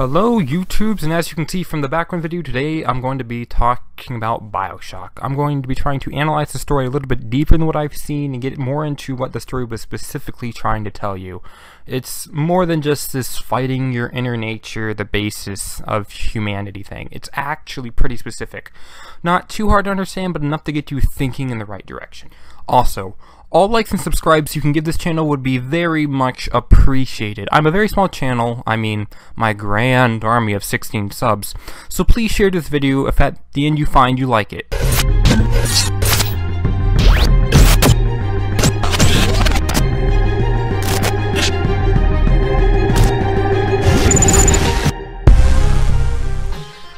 Hello YouTubes, and as you can see from the background video, today I'm going to be talking about Bioshock. I'm going to be trying to analyze the story a little bit deeper than what I've seen and get more into what the story was specifically trying to tell you. It's more than just this fighting your inner nature, the basis of humanity thing. It's actually pretty specific. Not too hard to understand, but enough to get you thinking in the right direction. Also, all likes and subscribes you can give this channel would be very much appreciated. I'm a very small channel, I mean my grand army of 16 subs, so please share this video if at the end you find you like it.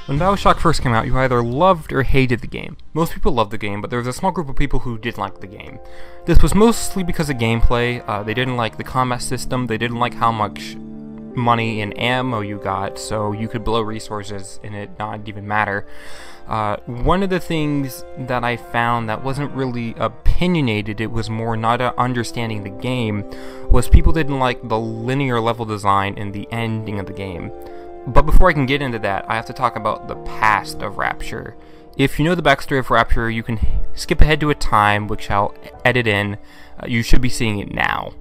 When Bioshock first came out, you either loved or hated the game. Most people loved the game, but there was a small group of people who didn't like the game. This was mostly because of gameplay. They didn't like the combat system, they didn't like how much money and ammo you got, so you could blow resources and it not even matter. One of the things that I found that wasn't really opinionated, it was more not understanding the game, was people didn't like the linear level design and the ending of the game. But before I can get into that, I have to talk about the past of Rapture. If you know the backstory of Rapture, you can skip ahead to a time, which I'll edit in. You should be seeing it now.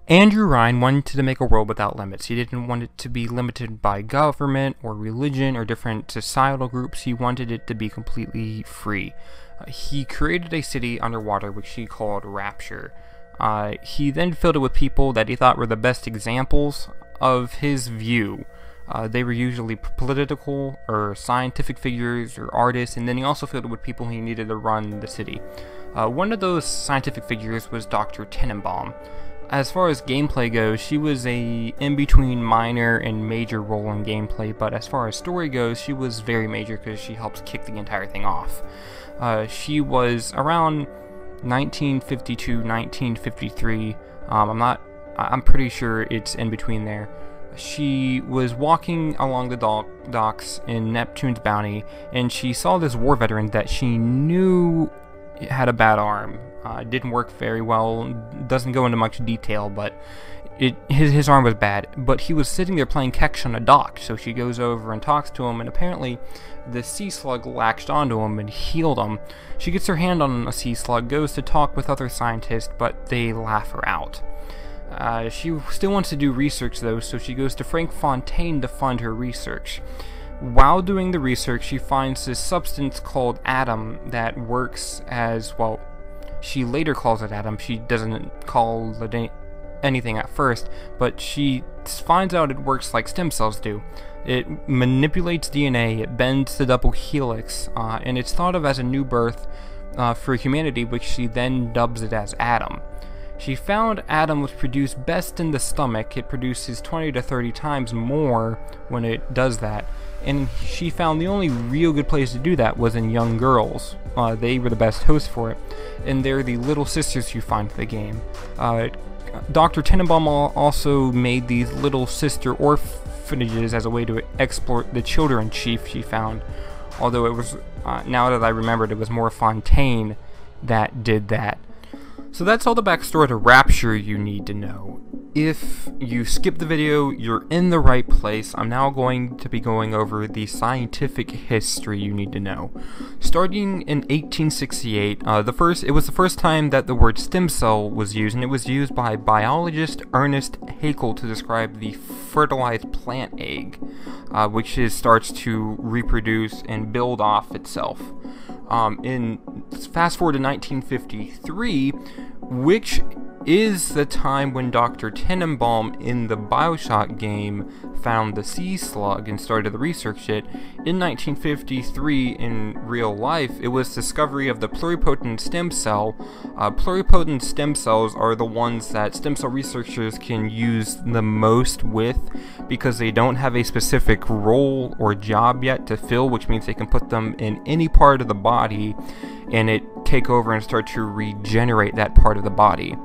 Andrew Ryan wanted to make a world without limits. He didn't want it to be limited by government or religion or different societal groups. He wanted it to be completely free. He created a city underwater, which he called Rapture. He then filled it with people that he thought were the best examples of his view. They were usually political or scientific figures or artists, and then he also filled it with people he needed to run the city. One of those scientific figures was Dr. Tenenbaum. As far as gameplay goes, she was a in-between minor and major role in gameplay, but as far as story goes, she was very major because she helps kick the entire thing off. She was around 1952, 1953. I'm pretty sure it's in between there. She was walking along the docks in Neptune's Bounty, and she saw this war veteran that she knew had a bad arm. Didn't work very well, doesn't go into much detail, but his arm was bad. But he was sitting there playing catch on a dock, so she goes over and talks to him, and apparently the sea slug latched onto him and healed him. She gets her hand on a sea slug, goes to talk with other scientists, but they laugh her out. She still wants to do research though, so she goes to Frank Fontaine to fund her research. While doing the research, she finds this substance called Atom that works as, well, she later calls it Atom. She doesn't call it anything at first, but she finds out it works like stem cells do. It manipulates DNA, it bends the double helix, and it's thought of as a new birth for humanity, which she then dubs it as Atom. She found Atom was produced best in the stomach. It produces 20 to 30 times more when it does that. And she found the only real good place to do that was in young girls. They were the best hosts for it. And they're the little sisters you find in the game. Dr. Tenenbaum also made these little sister orphanages as a way to exploit the children she found. Although it was, now that I remembered, it was more Fontaine that did that. So that's all the backstory to Rapture you need to know. If you skip the video, you're in the right place. I'm now going to be going over the scientific history you need to know. Starting in 1868, it was the first time that the word stem cell was used, and it was used by biologist Ernest Haeckel to describe the fertilized plant egg, which starts to reproduce and build off itself. Fast forward to 1953, which is the time when Dr. Tenenbaum in the Bioshock game found the sea slug and started to research it. In 1953, in real life, it was discovery of the pluripotent stem cell. Pluripotent stem cells are the ones that stem cell researchers can use the most with because they don't have a specific role or job yet to fill, which means they can put them in any part of the body and it take over and start to regenerate that part of the body.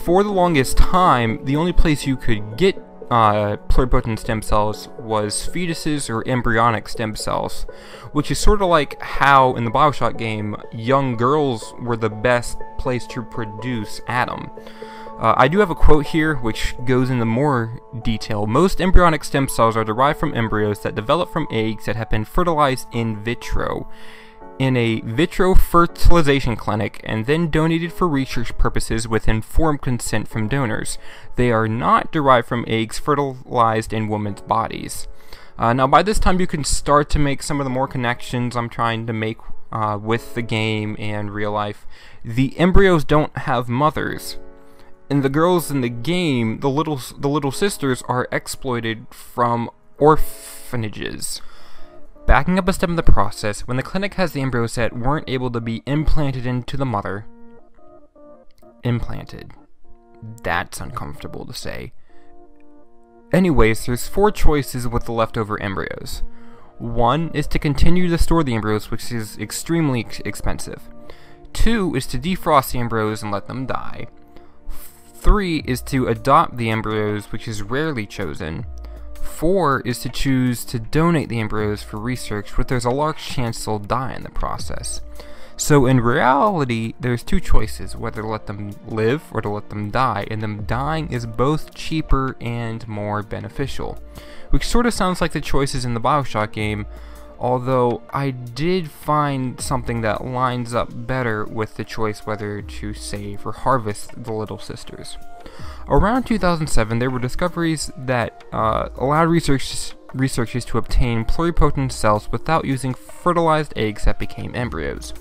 For the longest time, the only place you could get pluripotent stem cells was fetuses or embryonic stem cells, which is sort of like how in the Bioshock game young girls were the best place to produce Atom. I do have a quote here which goes into more detail. Most embryonic stem cells are derived from embryos that develop from eggs that have been fertilized in vitro in a vitro fertilization clinic and then donated for research purposes with informed consent from donors. They are not derived from eggs fertilized in women's bodies. Now by this time you can start to make some of the more connections I'm trying to make with the game and real life. The embryos don't have mothers. And the girls in the game, the little sisters, are exploited from orphanages. Backing up a step in the process, when the clinic has the embryos that weren't able to be implanted into the mother. Implanted. That's uncomfortable to say. Anyways, there's 4 choices with the leftover embryos. 1 is to continue to store the embryos, which is extremely expensive. 2 is to defrost the embryos and let them die. 3 is to adopt the embryos, which is rarely chosen. 4 is to choose to donate the embryos for research, but there's a large chance they'll die in the process. So in reality, there's 2 choices, whether to let them live or to let them die, and them dying is both cheaper and more beneficial. Which sort of sounds like the choices in the Bioshock game, although I did find something that lines up better with the choice whether to save or harvest the little sisters. Around 2007, there were discoveries that allowed researchers to obtain pluripotent cells without using fertilized eggs that became embryos.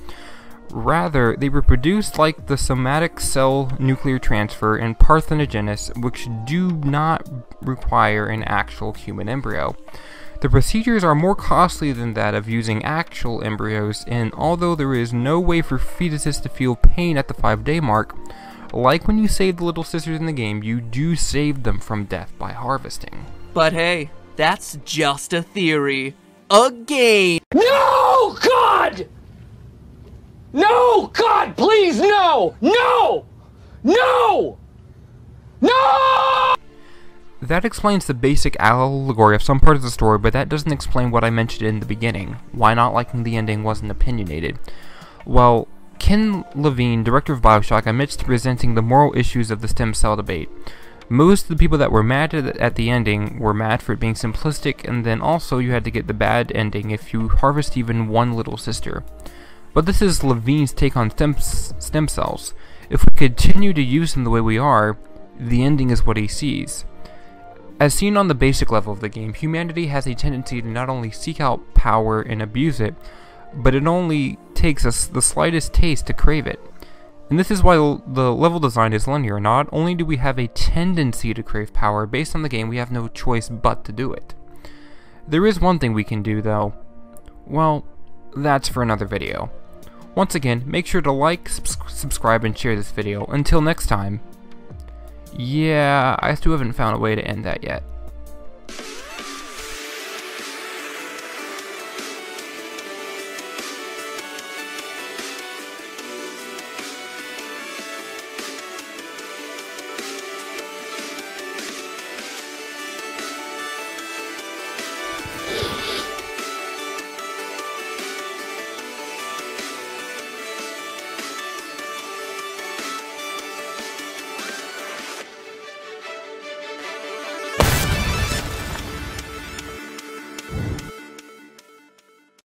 Rather, they reproduced like the somatic cell nuclear transfer and parthenogenesis, which do not require an actual human embryo. The procedures are more costly than that of using actual embryos, and although there is no way for fetuses to feel pain at the 5-day mark, like when you save the little sisters in the game, you do save them from death by harvesting. But hey, that's just a theory. A game! No, God! No, God, please, no! No! No! No! That explains the basic allegory of some part of the story, but that doesn't explain what I mentioned in the beginning. Why not liking the ending wasn't opinionated. Well, Ken Levine, director of Bioshock, admits to presenting the moral issues of the stem cell debate. Most of the people that were mad at the ending were mad for it being simplistic, and then also you had to get the bad ending if you harvest even one little sister. But this is Levine's take on stem cells. If we continue to use them the way we are, the ending is what he sees. As seen on the basic level of the game, humanity has a tendency to not only seek out power and abuse it, but it only takes us the slightest taste to crave it. And this is why the level design is linear. Not only do we have a tendency to crave power, based on the game we have no choice but to do it. There is one thing we can do though. Well, that's for another video. Once again, make sure to like, subscribe, and share this video. Until next time. Yeah, I still haven't found a way to end that yet.